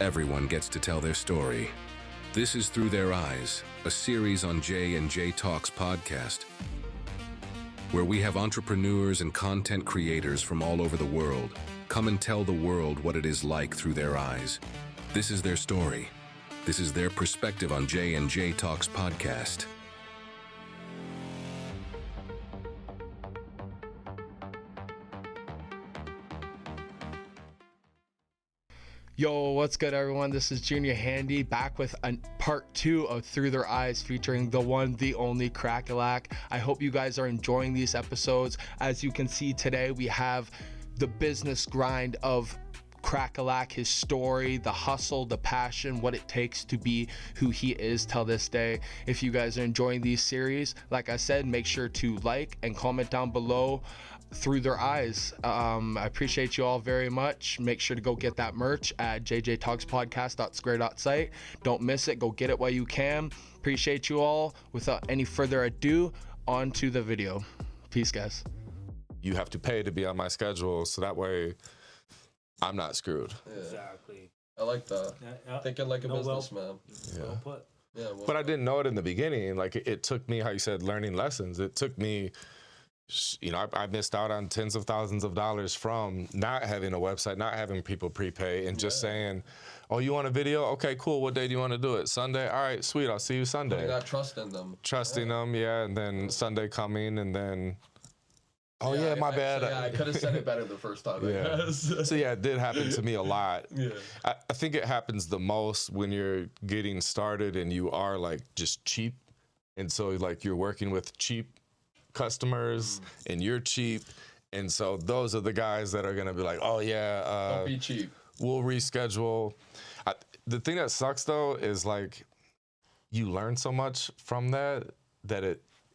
Everyone gets to tell their story. This is Through Their Eyes, a series on J&J Talks Podcast, where we have entrepreneurs and content creators from all over the world come and tell the world what it is like through their eyes. This is their story. This is their perspective on J&J Talks Podcast. Yo, what's good, everyone? This is Junior Handy back with a part 2 of Through Their Eyes featuring the one, the only Cracka Lack. I hope you guys are enjoying these episodes. As you can see today, we have the business grind of Cracka Lack, his story, the hustle, the passion, what it takes to be who he is till this day. If you guys are enjoying these series, like I said, make sure to like and comment down below Through Their Eyes. I appreciate you all very much. Make sure to go get that merch at JJtalkspodcast.square.site. Don't miss it. Go get it while you can. Appreciate you all. Without any further ado, on to the video. Peace, guys. You have to pay to be on my schedule, so that way I'm not screwed. Yeah. Exactly. I like that. Yeah. Thinking like a businessman. Yeah. Well put. Yeah, But I didn't know it in the beginning. Like, it took me, how you said, learning lessons. It took me, you know, I missed out on tens of thousands of dollars from not having a website, not having people prepay, and just saying, oh, you want a video? Okay, cool. What day do you want to do it? Sunday? All right, sweet. I'll see you Sunday. You got trust in them. Trusting them, and then Sunday coming, and then, my bad. I could have said it better the first time. Yeah. So yeah, it did happen to me a lot. Yeah. I think it happens the most when you're getting started and you are like just cheap. And so like you're working with cheap customers and you're cheap. And so those are the guys that are going to be like, oh yeah. Don't be cheap. We'll reschedule. The thing that sucks though is like you learn so much from that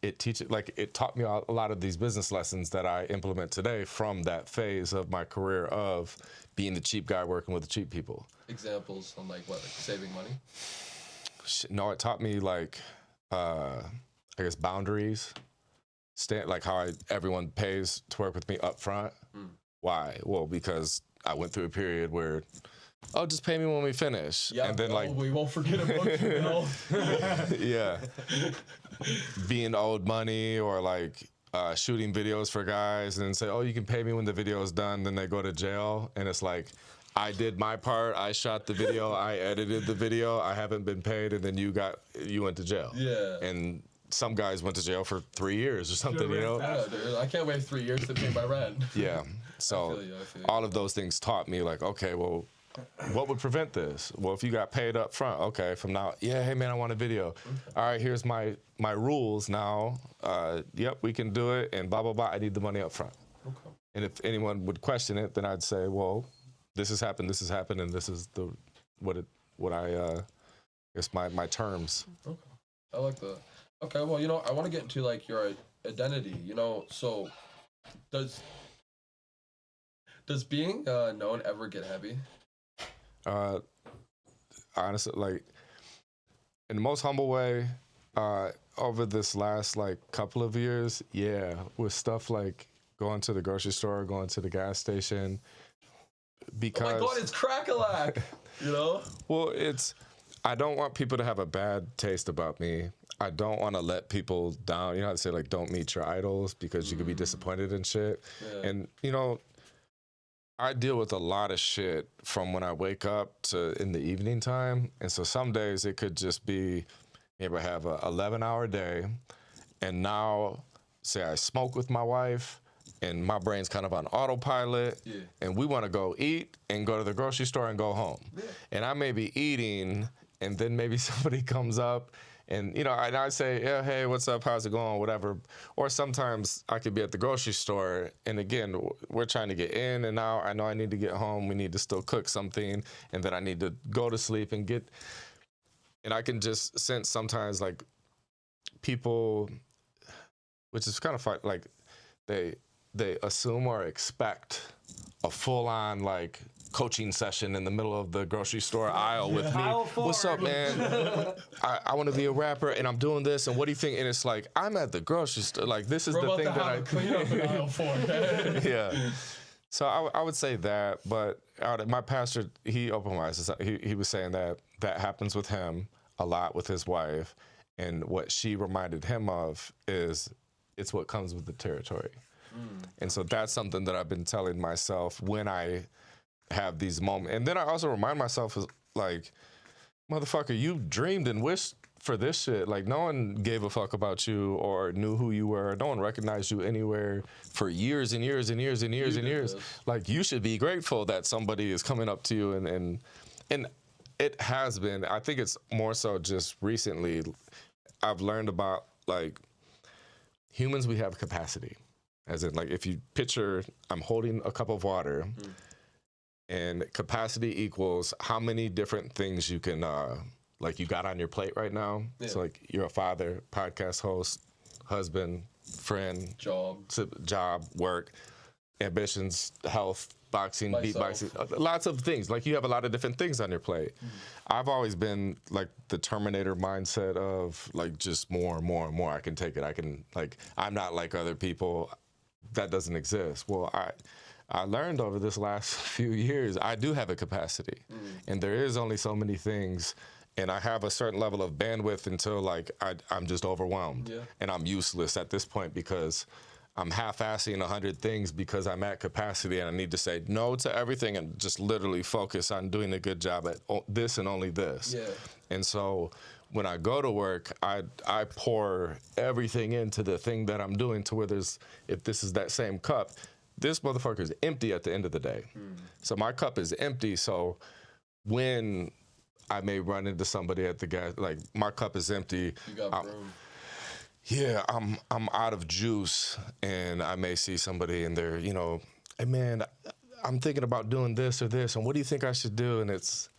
it teaches, like it taught me a lot of these business lessons that I implement today from that phase of my career of being the cheap guy working with the cheap people. Examples on like what, like saving money? No, it taught me like, I guess boundaries, like how everyone pays to work with me up front. Why? Well, because I went through a period where, oh, just pay me when we finish. Yeah, and then like we won't forget about you. Yeah. Being owed money or like shooting videos for guys and say, oh, you can pay me when the video is done. Then they go to jail. And it's like, I did my part. I shot the video. I edited the video. I haven't been paid. And then you went to jail. Yeah. And some guys went to jail for 3 years or something, you know? Yeah, dude. I can't wait 3 years to pay my rent. Yeah. So I feel you. all of those things taught me like, okay, well, what would prevent this? Well, if you got paid up front, okay, from now, hey man, I want a video. All right, here's my rules now. Yep, we can do it, and blah, blah, blah. I need the money up front. Okay. And if anyone would question it, then I'd say, well, this has happened, and this is my terms. Okay, I like that. Okay, well, you know, I want to get into like your identity, you know, so does being known ever get heavy? Honestly, like in the most humble way, over this last like couple of years, with stuff like going to the grocery store, going to the gas station, because oh my God, it's Cracka Lack, you know? Well, I don't want people to have a bad taste about me. I don't want to let people down. You know how to say like, don't meet your idols because you could be disappointed in shit. Yeah. And you know, I deal with a lot of shit from when I wake up to in the evening time. And so some days it could just be, maybe I have a 11-hour day. And now, say I smoke with my wife and my brain's kind of on autopilot. Yeah. And we want to go eat and go to the grocery store and go home. Yeah. And I may be eating and then maybe somebody comes up and, you know, I say, yeah, hey, what's up? How's it going? Whatever. Or sometimes I could be at the grocery store. And again, we're trying to get in and out. I know I need to get home. We need to still cook something. And then I need to go to sleep and I can just sense sometimes like people, which is kind of fun, like they assume or expect a full-on like coaching session in the middle of the grocery store aisle with me. What's up, man? I want to be a rapper and I'm doing this and what do you think? And it's like, I'm at the grocery store. Like this is the thing that I clean up an aisle for. Yeah. So I would say that, but my pastor, he opened my eyes. He was saying that happens with him a lot with his wife, and what she reminded him of is it's what comes with the territory. And so that's something that I've been telling myself when I have these moments. And then I also remind myself, like, motherfucker, you dreamed and wished for this shit. Like, no one gave a fuck about you or knew who you were. No one recognized you anywhere for years and years and years and years and years. Like, you should be grateful that somebody is coming up to you and it has been. I think it's more so just recently I've learned about, like, humans, we have capacity. As in, like, if you picture, I'm holding a cup of water, and capacity equals how many different things you can, like, you got on your plate right now. Yeah. So, like, you're a father, podcast host, husband, friend, job, work, ambitions, health, boxing, beatboxing, lots of things. Like, you have a lot of different things on your plate. I've always been, like, the Terminator mindset of, like, just more and more and more. I can take it. I can, like, I'm not like other people. That doesn't exist. Well, I learned over this last few years, I do have a capacity. And there is only so many things, and I have a certain level of bandwidth until, like, I'm just overwhelmed. Yeah. And I'm useless at this point because I'm half-assing 100 things because I'm at capacity and I need to say no to everything and just literally focus on doing a good job at this and only this. Yeah. And so when I go to work, I pour everything into the thing that I'm doing to where if this is that same cup, this motherfucker is empty at the end of the day. So my cup is empty. So when I may run into somebody at the gas, like, my cup is empty. You got room. Yeah, I'm out of juice, and I may see somebody and they're, you know, hey man, I'm thinking about doing this or this, and what do you think I should do? And it's,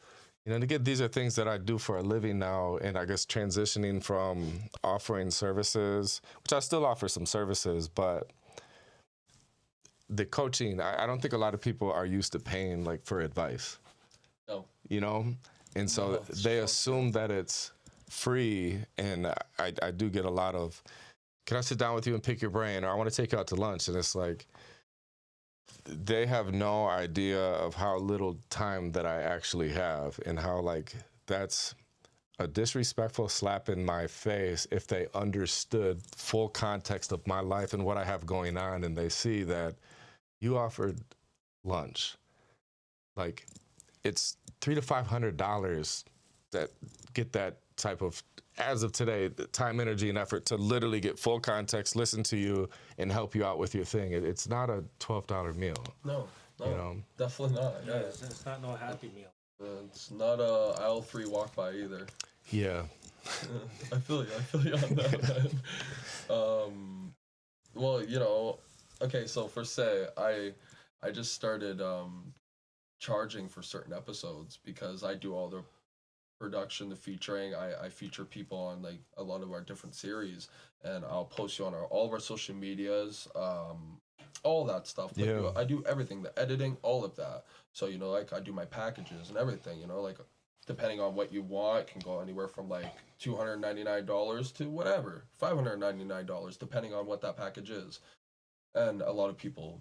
you know, these are things that I do for a living now, and I guess transitioning from offering services, which I still offer some services, but the coaching, I don't think a lot of people are used to paying, like, for advice. No. You know? And so they assume that it's free, and I do get a lot of, can I sit down with you and pick your brain, or I want to take you out to lunch? And it's like, they have no idea of how little time that I actually have, and how, like, that's a disrespectful slap in my face if they understood full context of my life and what I have going on, and they see that you offered lunch. Like, it's $300 to $500 that get that type of, as of today, the time, energy, and effort to literally get full context, listen to you, and help you out with your thing. It's not a $12 meal. No, you know? Definitely not. Yeah, it's not no Happy Meal. It's not a aisle 3 walk by either. Yeah. I feel you on that, man. Well, you know, okay, so for say, I just started charging for certain episodes because I do all the production, the featuring. I feature people on, like, a lot of our different series, and I'll post you on all of our social medias, all that stuff. Like, yeah. I do everything, the editing, all of that. So, you know, like, I do my packages and everything, you know, like, depending on what you want, it can go anywhere from, like, $299 to whatever, $599, depending on what that package is. And a lot of people,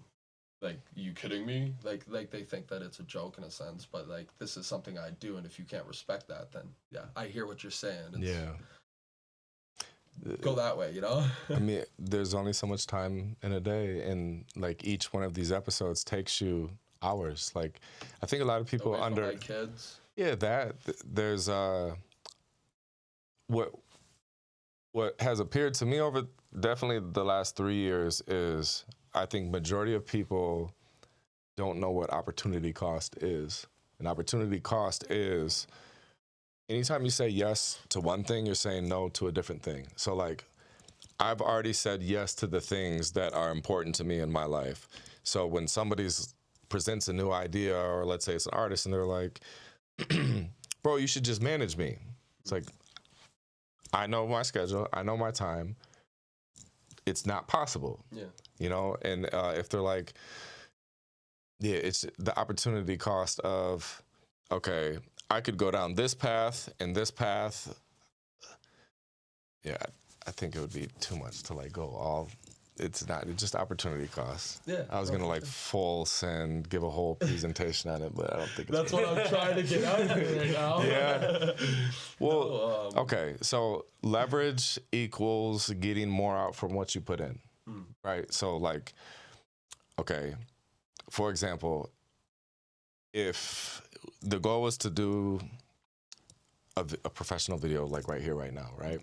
like, you kidding me? Like they think that it's a joke in a sense, but, like, this is something I do, and if you can't respect that, then yeah, I hear what you're saying. Yeah. Go that way, you know? I mean, there's only so much time in a day, and, like, each one of these episodes takes you hours. Like, I think a lot of people away from my kids. Yeah, there's what has appeared to me over definitely the last 3 years is, I think majority of people don't know what opportunity cost is. And opportunity cost is anytime you say yes to one thing, you're saying no to a different thing. So, like, I've already said yes to the things that are important to me in my life. So when somebody presents a new idea, or let's say it's an artist, and they're like, bro, you should just manage me. It's like, I know my schedule, I know my time. It's not possible. Yeah. You know, and if they're like, yeah, it's the opportunity cost of, okay, I could go down this path and this path. Yeah, I think it would be too much to, like, go all it's not. It's just opportunity cost. Yeah. I was gonna like full send, give a whole presentation on it, but I don't think it's. That's what I'm trying to get out of it right now. Yeah. Well, okay. So leverage equals getting more out from what you put in, right? So like, okay, for example, if the goal was to do a professional video like right here, right now, right?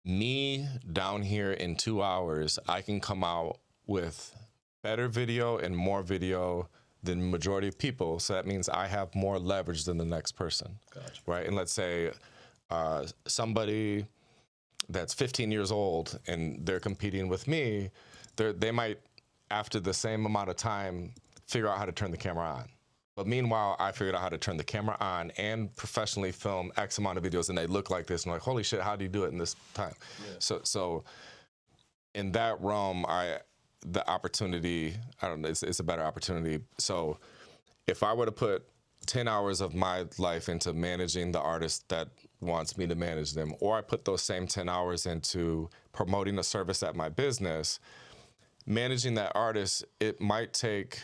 Me down here in 2 hours, I can come out with better video and more video than the majority of people. So that means I have more leverage than the next person, Gotcha. right? And let's say somebody that's 15 years old and they're competing with me, they might, after the same amount of time, figure out how to turn the camera on. But meanwhile, I figured out how to turn the camera on and professionally film X amount of videos, and they look like this. And I'm like, holy shit, how do you do it in this time? Yeah. So in that realm, the opportunity, I don't know, it's a better opportunity. So if I were to put 10 hours of my life into managing the artist that wants me to manage them, or I put those same 10 hours into promoting a service at my business, managing that artist, it might take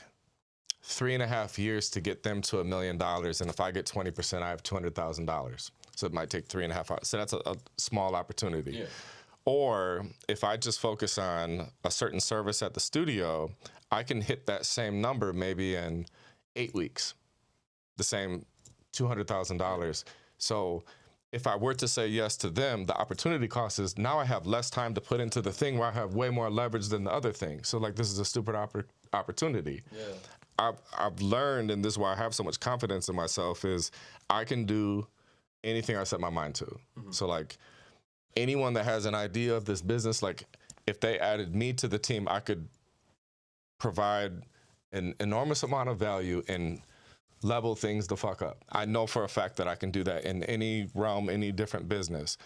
3.5 years to get them to $1 million. And if I get 20%, I have $200,000. So it might take 3.5 hours. So that's a small opportunity. Yeah. Or if I just focus on a certain service at the studio, I can hit that same number maybe in 8 weeks, the same $200,000. So if I were to say yes to them, the opportunity cost is now I have less time to put into the thing where I have way more leverage than the other thing. So like this is a stupid opportunity. Yeah. I've learned, and this is why I have so much confidence in myself, is I can do anything I set my mind to. Mm-hmm. So like anyone that has an idea of this business, like if they added me to the team, I could provide an enormous amount of value and level things the fuck up. I know for a fact that I can do that in any realm, any different business.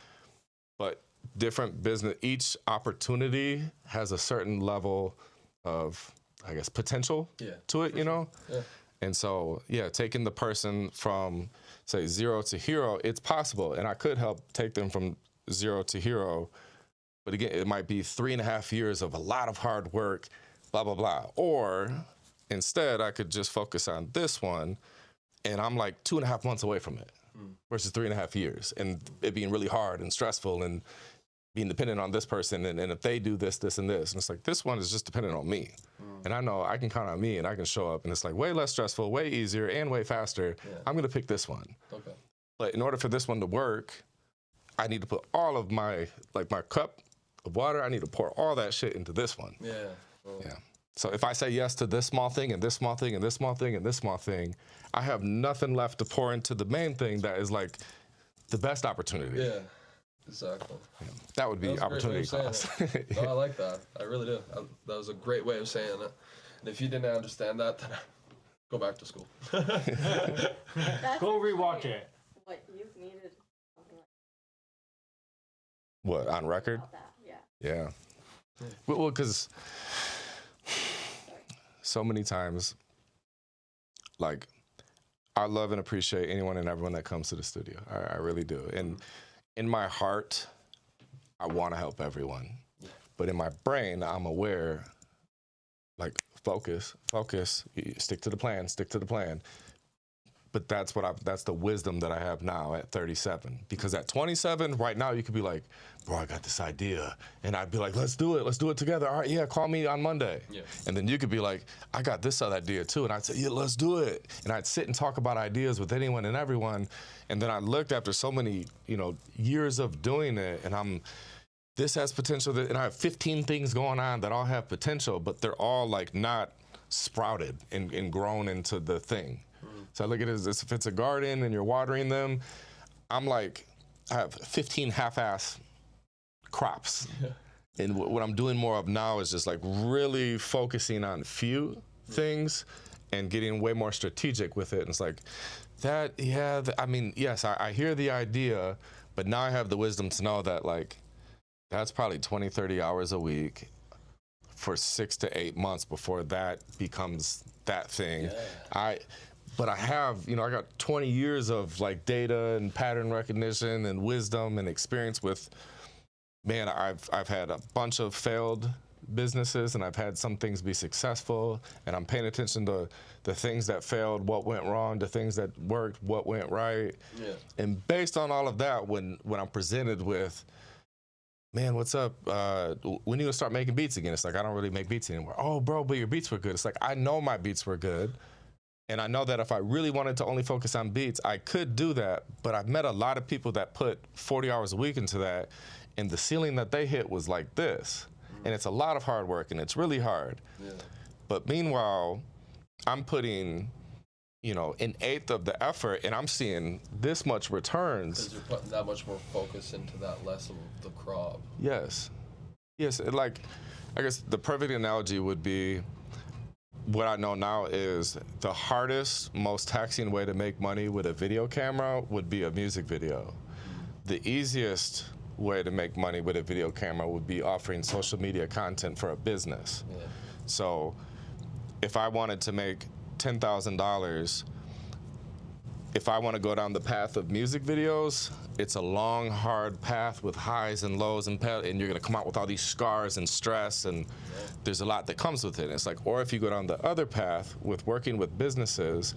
But different business, each opportunity has a certain level of, I guess, potential to it, you know? Yeah. And so, taking the person from, say, 0 to hero, it's possible. And I could help take them from 0 to hero. But again, it might be 3.5 years of a lot of hard work, blah, blah, blah. Or instead, I could just focus on this one, and I'm like 2.5 months away from it versus 3.5 years. And it being really hard and stressful and being dependent on this person. And if they do this, this, and this. And it's like, this one is just dependent on me. And I know I can count on me and I can show up. And it's like way less stressful, way easier, and way faster. Yeah. I'm going to pick this one. Okay. But in order for this one to work, I need to put all of my cup of water, I need to pour all that shit into this one. Yeah. Well. Yeah. So if I say yes to this small thing and this small thing and this small thing and this small thing, I have nothing left to pour into the main thing that is like the best opportunity. Yeah, exactly. Yeah. That would be opportunity cost. No, I like that. I really do. That was a great way of saying it. And if you didn't understand that, then go back to school. Go rewatch it. What you've needed. What, on record? Yeah. Well, because so many times, like, I love and appreciate anyone and everyone that comes to the studio. I really do. And in my heart, I want to help everyone. But in my brain, I'm aware, like, focus, stick to the plan. But that's the wisdom that I have now at 37. Because at 27, right now, you could be like, bro, I got this idea. And I'd be like, let's do it together. All right, yeah, call me on Monday. Yeah. And then you could be like, I got this other idea too. And I'd say, yeah, let's do it. And I'd sit and talk about ideas with anyone and everyone. And then I looked after so many, years of doing it, and this has potential. And I have 15 things going on that all have potential, but they're all like not sprouted and grown into the thing. So I look at it as if it's a garden and you're watering them, I'm like, I have 15 half-ass crops. Yeah. And what I'm doing more of now is just like really focusing on few things and getting way more strategic with it. And it's like that, yes, I hear the idea, but now I have the wisdom to know that like, that's probably 20, 30 hours a week for 6 to 8 months before that becomes that thing. Yeah. But I have, I got 20 years of like data and pattern recognition and wisdom and experience with, man, I've had a bunch of failed businesses and I've had some things be successful, and I'm paying attention to the things that failed, what went wrong, the things that worked, what went right. Yeah. And based on all of that, when I'm presented with, man, what's up? When you gonna start making beats again? It's like, I don't really make beats anymore. Oh, bro, but your beats were good. It's like, I know my beats were good. And I know that if I really wanted to only focus on beats, I could do that. But I've met a lot of people that put 40 hours a week into that, and the ceiling that they hit was like this. And it's a lot of hard work, and it's really hard. Yeah. But meanwhile, I'm putting, an eighth of the effort, and I'm seeing this much returns. Because you're putting that much more focus into that less of the crop. Yes. Yes, like, I guess the perfect analogy would be, what I know now is the hardest, most taxing way to make money with a video camera would be a music video. The easiest way to make money with a video camera would be offering social media content for a business. Yeah. So if I wanted to make $10,000, if I want to go down the path of music videos, it's a long, hard path with highs and lows, and you're going to come out with all these scars and stress, and there's a lot that comes with it. It's like, or if you go down the other path with working with businesses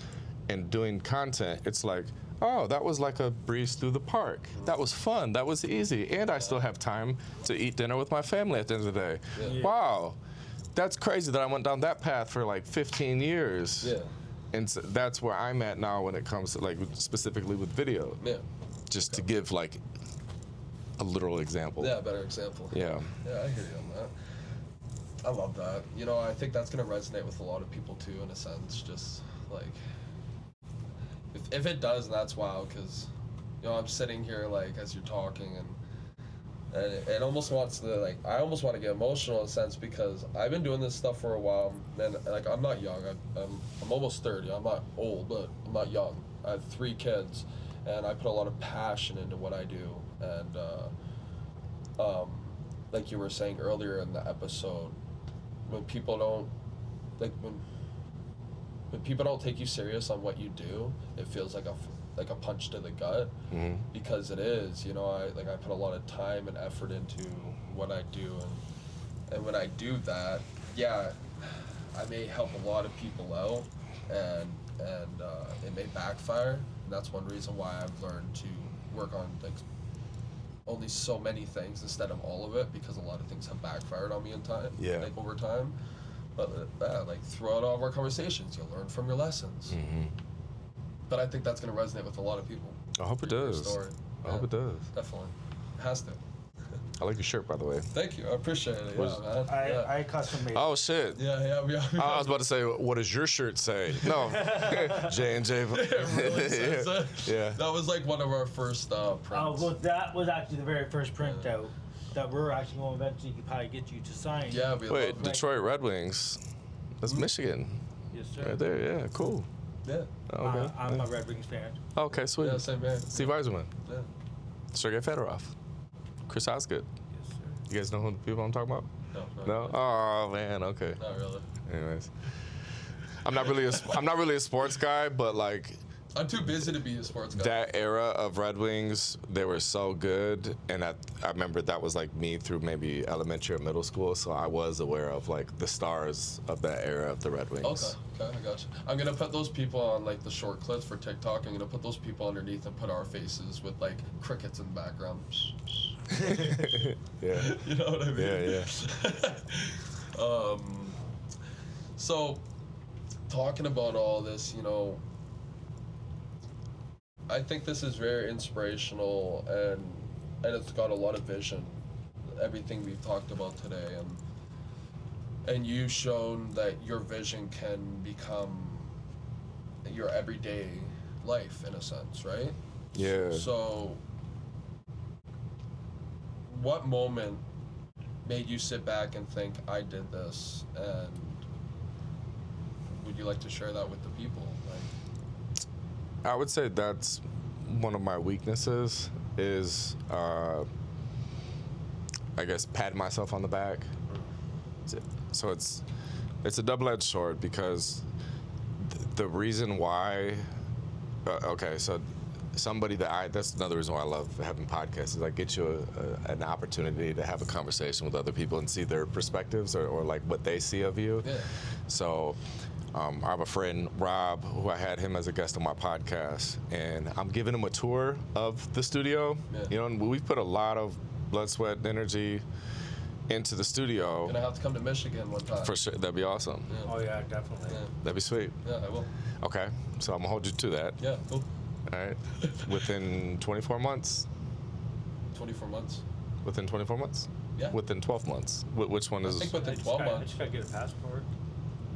and doing content, it's like, oh, that was like a breeze through the park. That was fun. That was easy. And I still have time to eat dinner with my family at the end of the day. Yeah. Wow. That's crazy that I went down that path for like 15 years. Yeah. And so that's where I'm at now when it comes to, like, specifically with video. Yeah. Just to give, like, a literal example. Yeah, a better example. Yeah. Yeah, I hear you on that. I love that. I think that's going to resonate with a lot of people, too, in a sense. Just, like, if it does, that's wild, because, I'm sitting here, like, as you're talking, and it almost wants to, like, I almost want to get emotional in a sense, because I've been doing this stuff for a while, and, like, I'm not young. I'm almost 30. I'm not old, but I'm not young. I have 3 kids, and I put a lot of passion into what I do, and, like you were saying earlier in the episode, when people don't, like, when people don't take you serious on what you do, it feels like a punch to the gut, because it is, I put a lot of time and effort into what I do, and when I do that, yeah, I may help a lot of people out, and it may backfire, and that's one reason why I've learned to work on, like, only so many things instead of all of it, because a lot of things have backfired on me in time, like, over time. But like, throughout all of our conversations, you'll learn from your lessons. But I think that's going to resonate with a lot of people. I hope it does. Story. I hope it does. Definitely. It has to. I like your shirt, by the way. Thank you. I appreciate it. Yeah, man. I custom made it. Oh, shit. Yeah. I was about to say, what does your shirt say? No. J&J. It really says that. Yeah. That was like one of our first prints. Well, that was actually the very first printout that we're actually going to eventually probably get you to sign. Yeah, we Wait, love it. Detroit Red Wings. That's Michigan. Yes, sir. Right there, yeah, cool. Yeah. Oh, okay. I'm a Red Wings fan. Okay, sweet. Yeah, same man. Steve Eisenman. Yeah. Sergei Fedorov. Chris Osgood. Yes, sir. You guys know who the people I'm talking about? No? No? Oh, man, okay. Not really. Anyways. I'm not really a sports guy, but, like, I'm too busy to be a sports guy. that era of Red Wings, they were so good, and I remember that was like me through maybe elementary or middle school, so I was aware of, like, the stars of that era of the Red Wings. Okay, I got you. I'm gonna put those people on, like, the short clips for TikTok. I'm gonna put those people underneath and put our faces with, like, crickets in the background. Yeah. You know what I mean? Yeah. So, talking about all this, I think this is very inspirational, and it's got a lot of vision, everything we've talked about today, and you've shown that your vision can become your everyday life, in a sense, right? Yeah. So, what moment made you sit back and think, I did this, and would you like to share that with the people? I would say that's one of my weaknesses is, I guess, patting myself on the back. So it's a double-edged sword, because the reason why, okay, so somebody that's another reason why I love having podcasts, is I get you an opportunity to have a conversation with other people and see their perspectives or like what they see of you. Yeah. So I have a friend, Rob, who I had him as a guest on my podcast, and I'm giving him a tour of the studio. Yeah. You know, and we've put a lot of blood, sweat, and energy into the studio. Gonna have to come to Michigan one time. For sure, that'd be awesome. Yeah. Oh yeah, definitely. Yeah. That'd be sweet. Yeah, I will. Okay, so I'm gonna hold you to that. Yeah, cool. All right, within 24 months. 24 months. Within 24 months? Yeah. Within 12 months. Which one I is? think within I 12 I months. just gotta get a passport.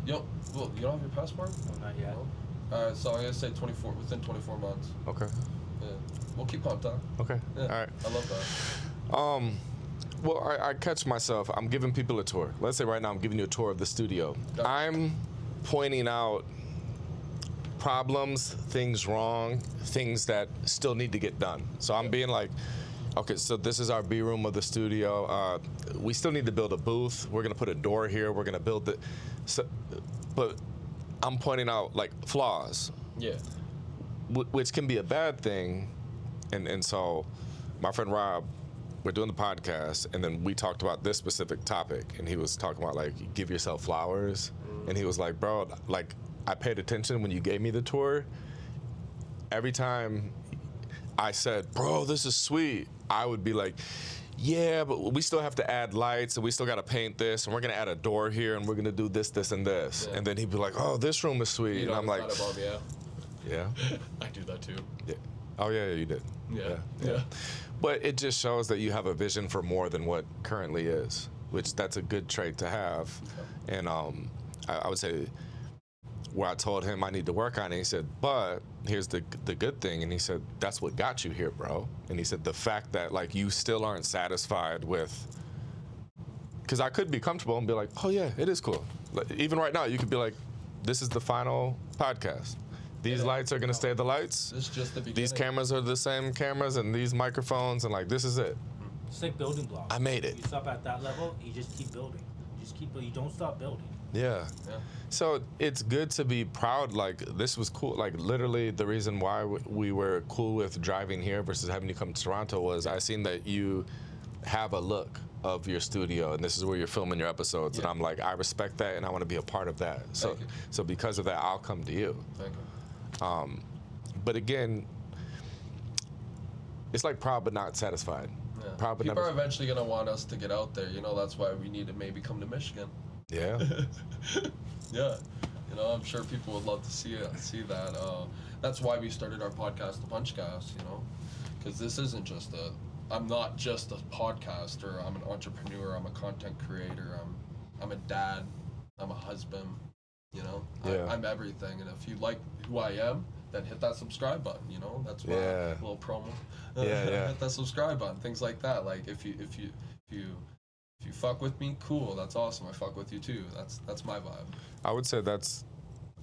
You don't have your passport? No, not yet. No? Alright, so I'm gonna say within 24 months. Okay. Yeah. We'll keep contact. Okay. Yeah. All right. I love that. Well, I catch myself. I'm giving people a tour. Let's say right now I'm giving you a tour of the studio. Gotcha. I'm pointing out problems, things wrong, things that still need to get done. So I'm being like, okay, so this is our B room of the studio. We still need to build a booth. We're gonna put a door here. We're gonna build it. So, but I'm pointing out like flaws, Yeah. which can be a bad thing. And so my friend Rob, we're doing the podcast, and then we talked about this specific topic, and he was talking about like, give yourself flowers. And he was like, bro, like, I paid attention when you gave me the tour. Every time I said, bro, this is sweet, I would be like, yeah, but we still have to add lights, and we still got to paint this, and we're going to add a door here, and we're going to do this, this, and this. Yeah. And then he'd be like, oh, this room is sweet. You And I'm like, above, yeah. yeah. I do that too. Yeah. Oh, yeah, you did. Yeah. But it just shows that you have a vision for more than what currently is, which that's a good trait to have. Okay. And I would say where I told him I need to work on it, he said, but here's the good thing. And he said, that's what got you here, bro. And he said, the fact that like you still aren't satisfied with, because I could be comfortable and be like, oh yeah, it is cool. Like, even right now, you could be like, this is the final podcast. These lights are gonna stay the lights. This is just the beginning. These cameras are the same cameras, and these microphones, and like, this is it. It's like building blocks. I made it. You stop at that level, you just keep building. You don't stop building. Yeah. So it's good to be proud. Like, this was cool. Like, literally, the reason why we were cool with driving here versus having you come to Toronto was I seen that you have a look of your studio, and this is where you're filming your episodes. And I'm like, I respect that, and I want to be a part of that. So because of that, I'll come to you. Thank you. But again, it's like proud but not satisfied. Yeah. Proud but People never. are eventually gonna want us to get out there. You know, that's why we need to maybe come to Michigan. Yeah. Yeah. You know, I'm sure people would love to see that. That's why we started our podcast, The Punchcast. You know, because this isn't just I'm not just a podcaster. I'm an entrepreneur. I'm a content creator. I'm a dad. I'm a husband. You know, Yeah. I'm everything. And if you like who I am, then hit that subscribe button. You know, that's why Yeah. a little promo. Yeah. Hit that subscribe button. Things like that. Like if you fuck with me, cool. That's awesome. I fuck with you too. That's my vibe. I would say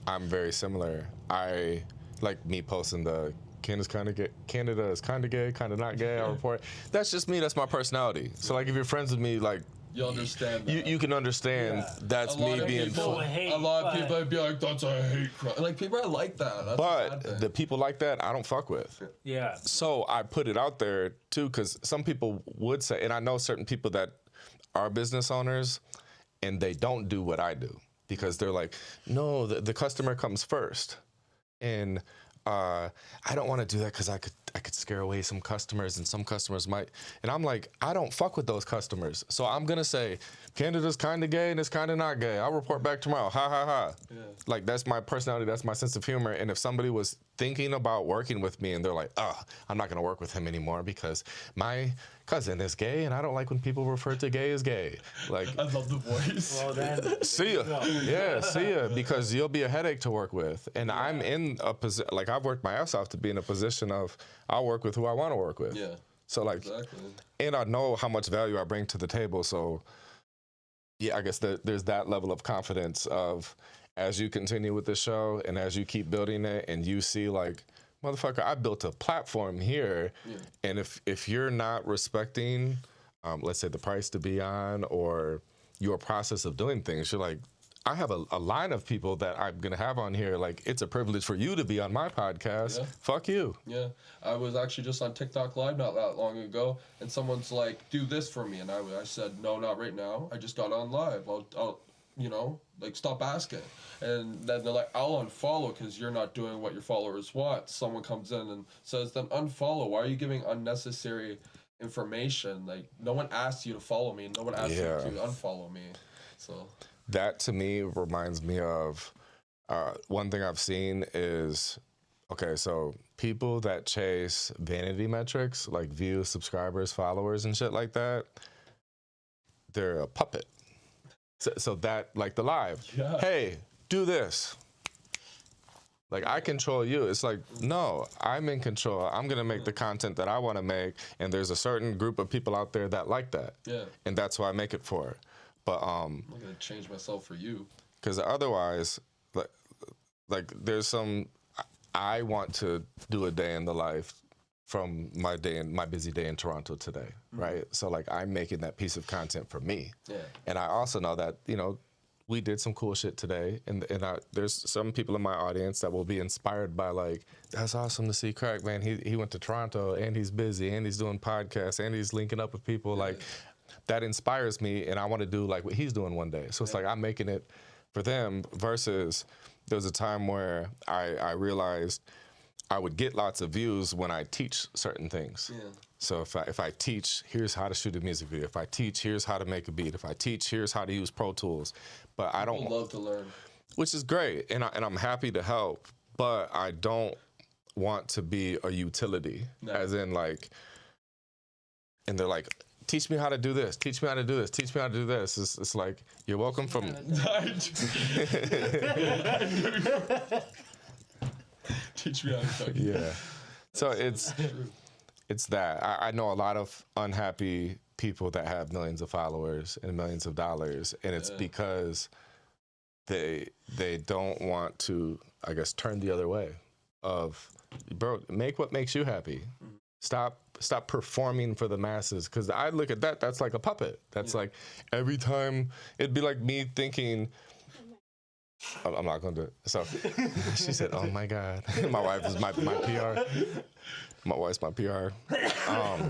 I'm very similar. I like me posting the Canada is kind of gay, kind of not gay. I report. That's just me. That's my personality. So like, if you're friends with me, like, You understand that. you can understand that's me being. A lot of people would be like, that's a hate crime. Like, people are like that. That's a bad But thing. the people like that, I don't fuck with. Yeah. So I put it out there too, because some people would say, and I know certain people that are business owners, and they don't do what I do because they're like, no, the customer comes first, and I don't want to do that because I could scare away some customers, and some customers might. And I'm like, I don't fuck with those customers, so I'm gonna say, Canada's kind of gay and it's kind of not gay. I'll report back tomorrow. Ha ha ha. Yeah. Like, that's my personality. That's my sense of humor. And if somebody was thinking about working with me and they're like, I'm not gonna work with him anymore because my cousin is gay and I don't like when people refer to gay as gay. Like, I love the voice. Well then. see ya. Yeah, see ya. Because you'll be a headache to work with. And I'm in a position, like, I've worked my ass off to be in a position of I'll work with who I want to work with. Yeah. So like, Exactly. and I know how much value I bring to the table. So yeah, I guess there's that level of confidence of, as you continue with the show and as you keep building it and you see like, motherfucker, I built a platform here. Yeah. And if you're not respecting, let's say the price to be on or your process of doing things, you're like, I have a line of people that I'm gonna have on here. Like, it's a privilege for you to be on my podcast. Yeah. Fuck you. Yeah, I was actually just on TikTok Live not that long ago, and someone's like, "Do this for me," and I said, "No, not right now. I just got on live. I'll like, stop asking." And then they're like, "I'll unfollow because you're not doing what your followers want." Someone comes in and says, "Then unfollow. Why are you giving unnecessary information? Like, no one asked you to follow me. No one asked you to unfollow me." So that to me reminds me of one thing I've seen is, okay, so people that chase vanity metrics like views, subscribers, followers, and shit like that, they're a puppet. So that, like the live, hey, do this. Like, I control you. It's like, no, I'm in control. I'm going to make the content that I want to make, and there's a certain group of people out there that like that. yeah, And that's who I make it for. But I'm not gonna change myself for you. because otherwise, like there's some, I want to do a day in the life from my busy day in Toronto today, right? So like, I'm making that piece of content for me. Yeah. And I also know that, we did some cool shit today, and there's some people in my audience that will be inspired by, like, that's awesome to see Crack, man. He went to Toronto, and he's busy, and he's doing podcasts, and he's linking up with people. Like, that inspires me, and I want to do like what he's doing one day. So it's like, I'm making it for them, versus there was a time where I realized I would get lots of views when I teach certain things. Yeah. So if I teach, here's how to shoot a music video. If I teach, here's how to make a beat. If I teach, here's how to use Pro Tools. But I don't love to learn, which is great, and I'm happy to help. But I don't want to be a utility, as in like, and they're like, teach me how to do this. Teach me how to do this. Teach me how to do this. It's like, you're welcome from. Teach me how to cook. Yeah. So it's that. I know a lot of unhappy people that have millions of followers and millions of dollars, and it's because they don't want to, I guess, turn the other way. Of, bro, make what makes you happy. Stop performing for the masses, because I look at that. That's like a puppet. That's like, every time it'd be like me thinking, I'm not going to do it. So she said, "Oh my God." My wife is my PR. My wife's my PR. I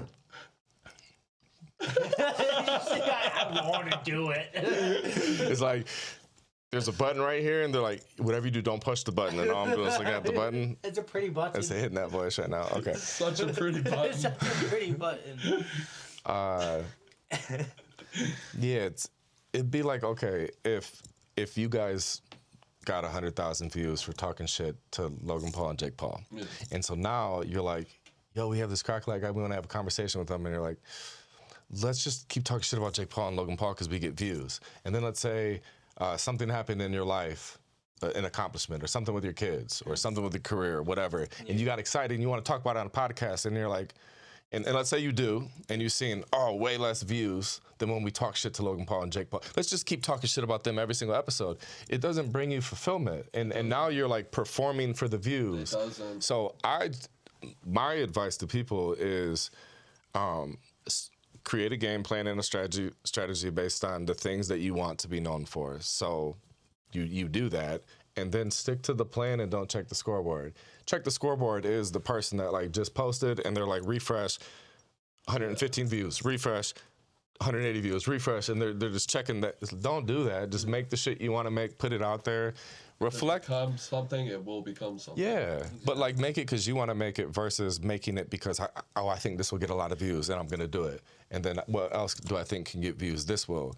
want to do it. It's like, there's a button right here, and they're like, whatever you do, don't push the button. And all I'm doing is looking at the button. It's a pretty button. It's hitting that voice right now. Okay. Such a pretty button. It's such a pretty button. Yeah, it'd be like, okay, if you guys got 100,000 views for talking shit to Logan Paul and Jake Paul, and so now you're like, yo, we have this Cracka Lack guy, we want to have a conversation with them, and you're like, let's just keep talking shit about Jake Paul and Logan Paul because we get views. And then let's say something happened in your life, an accomplishment, or something with your kids, or something with your career, or whatever, and you got excited and you want to talk about it on a podcast, and you're like, and let's say you do, and you've seen, way less views than when we talk shit to Logan Paul and Jake Paul. Let's just keep talking shit about them every single episode. It doesn't bring you fulfillment, and now you're like performing for the views. It doesn't. So my advice to people is, create a game plan and a strategy based on the things that you want to be known for. So you do that, and then stick to the plan and don't check the scoreboard. Check the scoreboard is the person that like just posted and they're like, refresh, 115 views, refresh, 180 views, refresh, and they're just checking that. Don't do that. Just make the shit you want to make, put it out there, reflect. If it becomes something, it will become something. Yeah, but like, make it because you want to make it versus making it because I think this will get a lot of views and I'm gonna do it. And then what else do I think can get views? This will.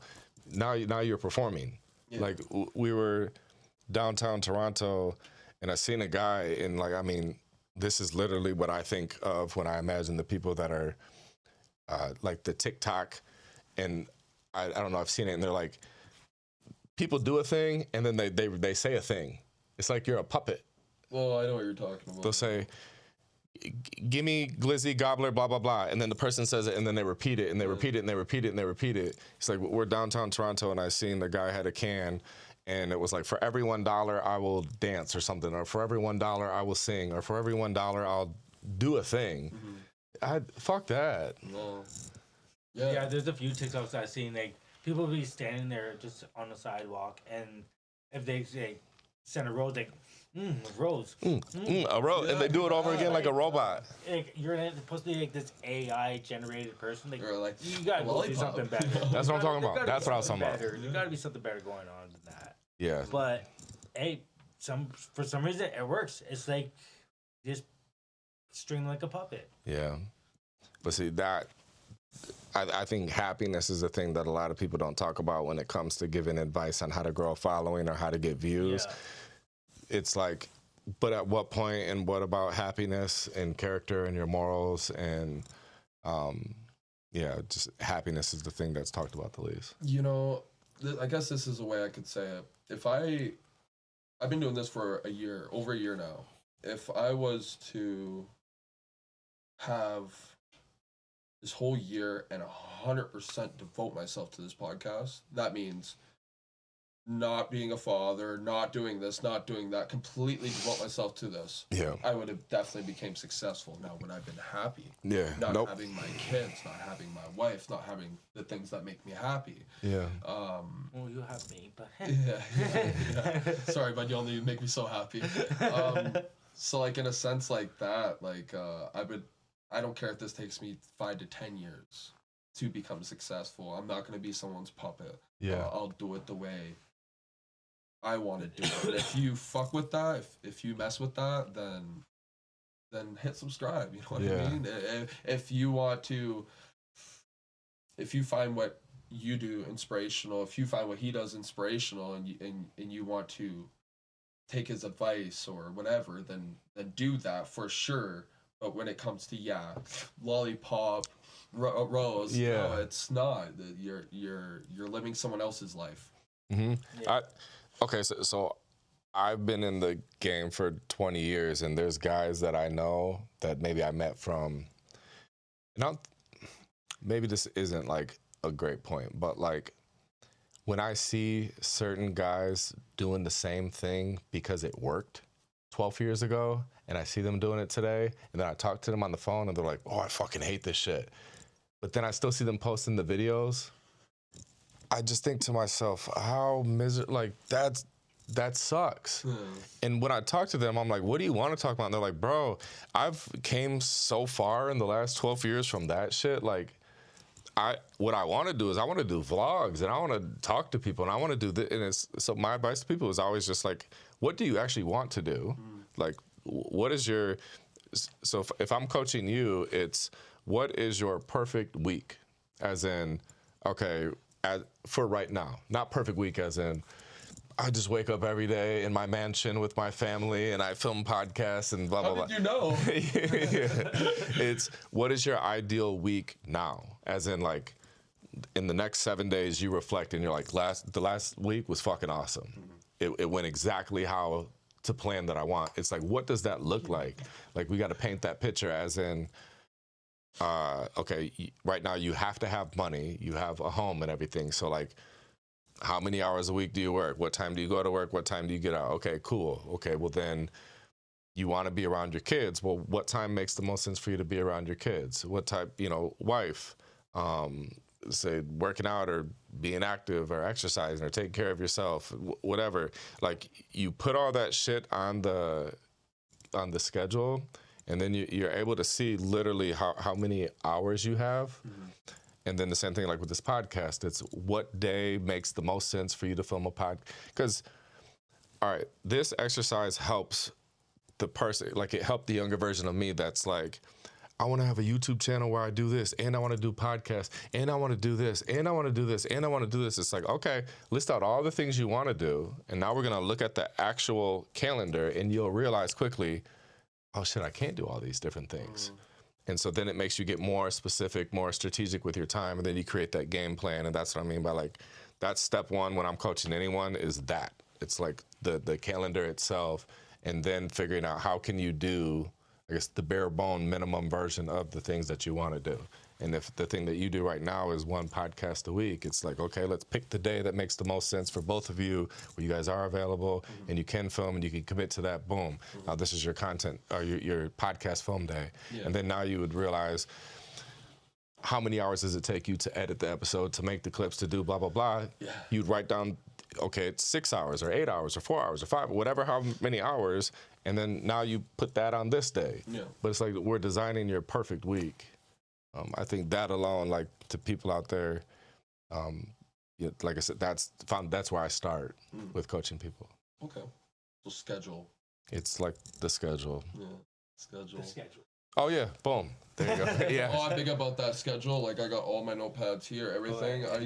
Now you're performing. Yeah. Like, we were downtown Toronto, and I seen a guy, and like, I mean, this is literally what I think of when I imagine the people that are like the TikTok, and I don't know, I've seen it, and they're like, people do a thing, and then they say a thing. It's like you're a puppet. Well, I know what you're talking about. They'll say, "Gimme glizzy gobbler, blah blah blah," and then the person says it, and then they repeat it, and they repeat it, and they repeat it, and they repeat it. It's like, we're downtown Toronto, and I seen the guy had a can, and it was like, for every $1 I will dance or something, or for every $1 I will sing, or for every $1 I'll do a thing. Fuck that. No. Yeah, there's a few TikToks I've seen, like, people be standing there just on the sidewalk, and if they say send a rose, like, a rose. A rose, and they do it over again like a robot. Like, you're supposed to be like this AI generated person. Like, Or like you gotta go do lollipop. something better. That's what I'm talking about. That's what I was talking about. There gotta be something better going on than that. Yeah. But hey, for some reason it works. It's like just string like a puppet. Yeah. But see, that I think happiness is a thing that a lot of people don't talk about when it comes to giving advice on how to grow a following or how to get views. Yeah. It's like, but at what point, and what about happiness and character and your morals and just happiness is the thing that's talked about the least. You know, I guess this is a way I could say it. If I've been doing this for over a year now. If I was to have this whole year and 100% devote myself to this podcast, that means not being a father, not doing this, not doing that, completely devote myself to this. Yeah. I would have definitely became successful. Now, would I have been happy? Yeah. Not having my kids, not having my wife, not having the things that make me happy. Yeah. Well, you have me, but Yeah. Sorry, but you only make me so happy. So like in a sense like that, like I don't care if this takes me 5 to 10 years to become successful. I'm not gonna be someone's puppet. Yeah. I'll do it the way I want to do it. And if you fuck with that, if you mess with that, then hit subscribe. You know what I mean? If you want to, if you find what you do inspirational, if you find what he does inspirational, and you want to take his advice or whatever, then do that for sure. But when it comes to lollipop, rose, no, it's not. You're living someone else's life. Mm-hmm. Yeah. Okay, so I've been in the game for 20 years, and there's guys that I know that maybe I met from, maybe this isn't like a great point, but like when I see certain guys doing the same thing because it worked 12 years ago, and I see them doing it today, and then I talk to them on the phone, and they're like, oh, I fucking hate this shit. But then I still see them posting the videos. I just think to myself, how miserable, like, that sucks. And when I talk to them, I'm like, what do you want to talk about? And they're like, bro, I've came so far in the last 12 years from that shit. Like, what I want to do is I want to do vlogs, and I want to talk to people, and I want to do this. And so my advice to people is always just like, what do you actually want to do? Like, what is your, so if I'm coaching you, it's what is your perfect week? As in, okay, for right now, not perfect week as in, I just wake up every day in my mansion with my family and I film podcasts and blah, blah, blah. How did you know? It's what is your ideal week now? As in, like, in the next 7 days, you reflect and you're like, the last week was fucking awesome. It went exactly how to plan that I want. It's like, what does that look like? Like, we got to paint that picture as in, okay, right now you have to have money, you have a home and everything. So like, how many hours a week do you work? What time do you go to work? What time do you get out? Okay, cool. Okay, well then you want to be around your kids. Well, what time makes the most sense for you to be around your kids? What type, wife, say working out or being active or exercising or taking care of yourself, whatever. Like, you put all that shit on the schedule, and then you're able to see literally how many hours you have. And then the same thing like with this podcast, it's what day makes the most sense for you to film a pod. Because, all right, this exercise helps the person, like it helped the younger version of me that's like, I want to have a YouTube channel where I do this, and I want to do podcasts, and I want to do this, and I want to do this, and I want to do this. It's like, okay, list out all the things you want to do, and now we're going to look at the actual calendar, and you'll realize quickly, oh shit, I can't do all these different things. And so then it makes you get more specific, more strategic with your time, and then you create that game plan, and that's what I mean by like, that's step one when I'm coaching anyone is that. It's like the calendar itself, and then figuring out how can you do, I guess, the bare bone minimum version of the things that you want to do. And if the thing that you do right now is one podcast a week, it's like, okay, let's pick the day that makes the most sense for both of you, where you guys are available and you can film and you can commit to that, boom. Now this is your content, or your podcast film day. And then now you would realize how many hours does it take you to edit the episode, to make the clips, to do blah, blah, blah. You'd write down okay, it's 6 hours or 8 hours or 4 hours or 5, whatever, how many hours, and then now you put that on this day. Yeah. But it's like we're designing your perfect week. I think that alone, like to people out there, like I said, that's where I start with coaching people. Okay. So schedule. It's like the schedule. Yeah. Schedule. The schedule. Oh yeah, boom. There you go. Yeah. Oh, I'm big about that schedule. Like I got all my notepads here, everything. I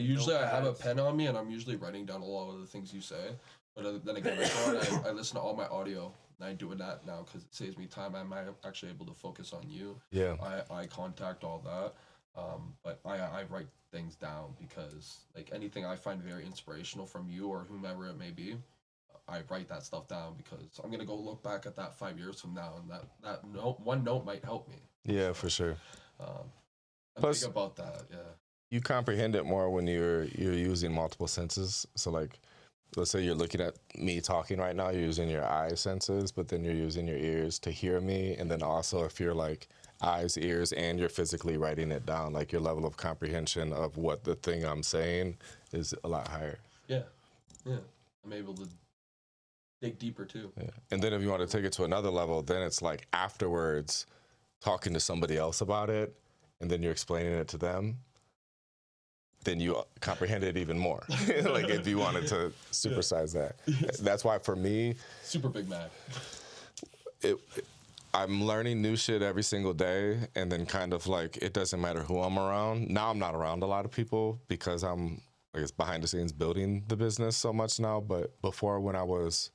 have a pen on me, and I'm usually writing down a lot of the things you say. But then again, I listen to all my audio, and I do that now because it saves me time. I'm actually able to focus on you. Yeah. Eye contact, all that. But I write things down because like anything I find very inspirational from you or whomever it may be, I write that stuff down because I'm gonna go look back at that 5 years from now, and that one note might help me. Yeah, for sure. I'm Plus, big about that. Yeah. you comprehend it more when you're using multiple senses. So like, let's say you're looking at me talking right now, you're using your eye senses, but then you're using your ears to hear me. And then also if you're like eyes, ears, and you're physically writing it down, like your level of comprehension of what the thing I'm saying is a lot higher. Yeah. Yeah. I'm able to dig deeper too. Yeah. And then if you want to take it to another level, then it's like afterwards talking to somebody else about it, and then you're explaining it to them, then you comprehend it even more. Like if you wanted to supersize that. That's why for me, Super Big Mac. I'm learning new shit every single day, and then kind of like it doesn't matter who I'm around. Now I'm not around a lot of people because I'm, I guess, behind the scenes building the business so much now. But before, when I was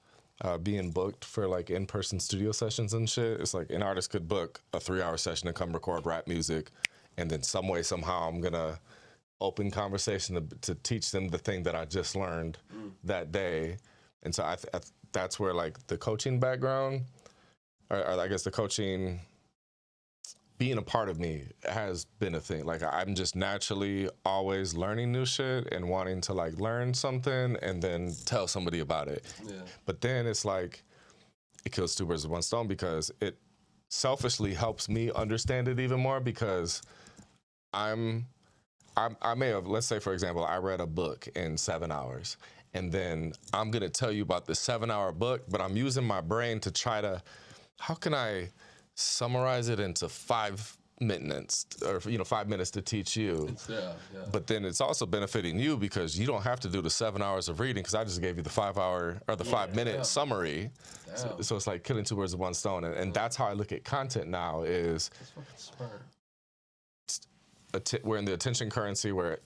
being booked for like in-person studio sessions and shit, it's like an artist could book a 3-hour session to come record rap music, and then some way, somehow I'm gonna open conversation to teach them the thing that I just learned that day. And so that's where like the coaching background, or I guess the coaching, being a part of me has been a thing. Like I'm just naturally always learning new shit and wanting to like learn something and then tell somebody about it. Yeah. But then it's like, it kills two birds with one stone because it selfishly helps me understand it even more because I may have, let's say for example, I read a book in 7 hours and then I'm gonna tell you about the 7-hour book, but I'm using my brain to try to, how can I summarize it into 5 minutes or 5 minutes to teach you? Yeah. But then it's also benefiting you because you don't have to do the 7 hours of reading because I just gave you the 5-hour or the 5-minute summary. So it's like killing two birds with one stone. And that's how I look at content now is That's fucking smart. we're in the attention currency where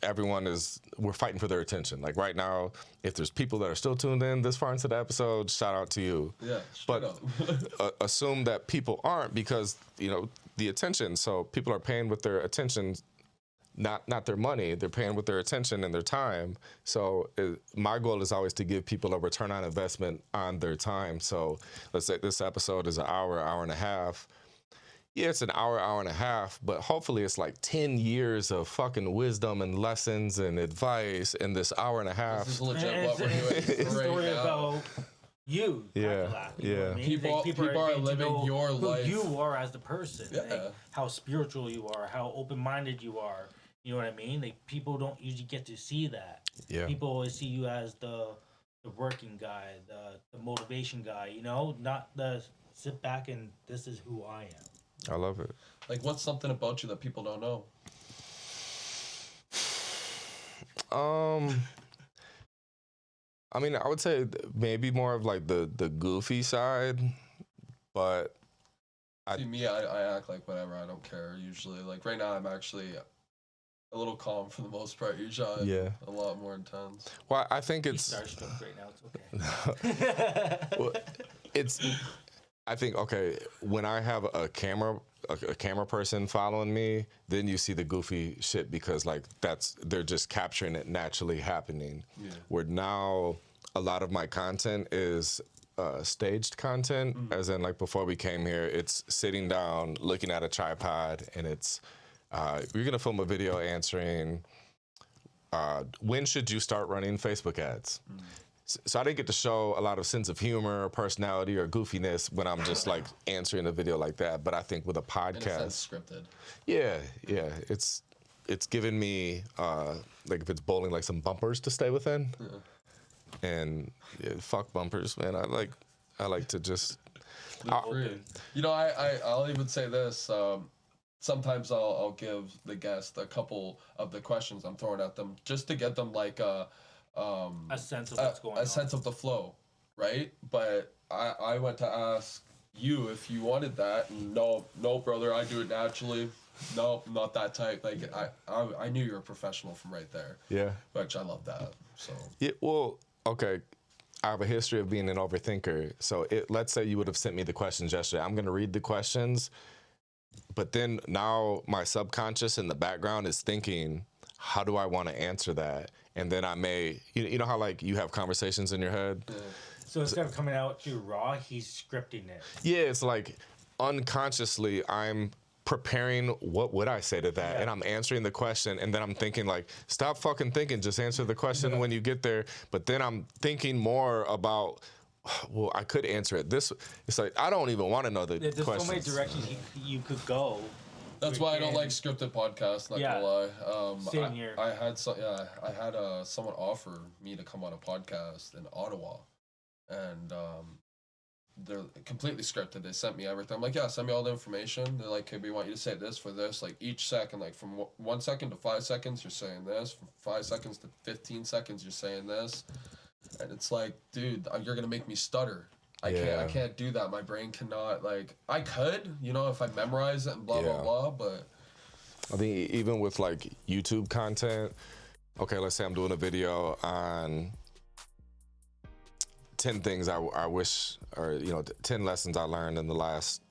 we're fighting for their attention. Like right now, if there's people that are still tuned in this far into the episode, shout out to you. Yeah, but assume that people aren't because, the attention. So people are paying with their attention, not their money. They're paying with their attention and their time. So my goal is always to give people a return on investment on their time. So let's say this episode is an hour and a half. Yeah, it's an hour and a half, but hopefully it's like 10 years of fucking wisdom and lessons and advice in this hour and a half. This is legit what we're doing. It's a story about you. Yeah, you know what I mean? People are living your life. Who you are as the person. Yeah. Like, how spiritual you are, how open-minded you are. You know what I mean? Like people don't usually get to see that. Yeah. People always see you as the working guy, the motivation guy. Not the sit back and this is who I am. I love it. Like, what's something about you that people don't know? I mean, I would say maybe more of like the goofy side, but See me, I act like whatever. I don't care usually. Like right now, I'm actually a little calm for the most part. Usually, I'm a lot more intense. Well, I think it's starstruck right now. It's okay. Well, I think, okay, when I have a camera person following me, then you see the goofy shit because like they're just capturing it naturally happening. Yeah. Where now a lot of my content is staged content, as in like before we came here, it's sitting down, looking at a tripod, and it's you're gonna film a video answering when should you start running Facebook ads. So I didn't get to show a lot of sense of humor or personality or goofiness when I'm just like answering a video like that. But I think with a podcast, in a sense, scripted. Yeah, it's given me like if it's bowling, like some bumpers to stay within. Yeah. And yeah, fuck bumpers, man. I like to just. Free. You know, I'll even say this. Sometimes I'll give the guest a couple of the questions I'm throwing at them just to get them like a sense of what's going on. A sense of the flow, right? But I went to ask you if you wanted that, and no, brother, I do it naturally. No, not that type. Like I knew you were a professional from right there. Yeah. Which I love that. So. Yeah. Well, okay. I have a history of being an overthinker. So let's say you would have sent me the questions yesterday. I'm going to read the questions, but then now my subconscious in the background is thinking, how do I want to answer that? And then I may, you know how like you have conversations in your head? Yeah. So instead of coming out too raw, he's scripting it. Yeah, it's like unconsciously I'm preparing what would I say to that, and I'm answering the question, and then I'm thinking like, stop fucking thinking, just answer the question when you get there. But then I'm thinking more about, well, I could answer it. It's like I don't even want to know the There's questions. so many directions you could go. That's why I don't like scripted podcasts. Not gonna lie. Same here. I had someone offer me to come on a podcast in Ottawa, and they're completely scripted. They sent me everything. I'm like, yeah, send me all the information. They're like, okay, we want you to say this for this. Like each second, like from 1 second to 5 seconds, you're saying this. From 5 seconds to 15 seconds, you're saying this. And it's like, dude, you're gonna make me stutter. I can't do that. My brain cannot. Like I could, if I memorize it and blah blah blah. But I think even with like YouTube content, okay, let's say I'm doing a video on 10 things I wish, or 10 lessons I learned in the last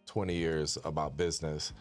20 years about business.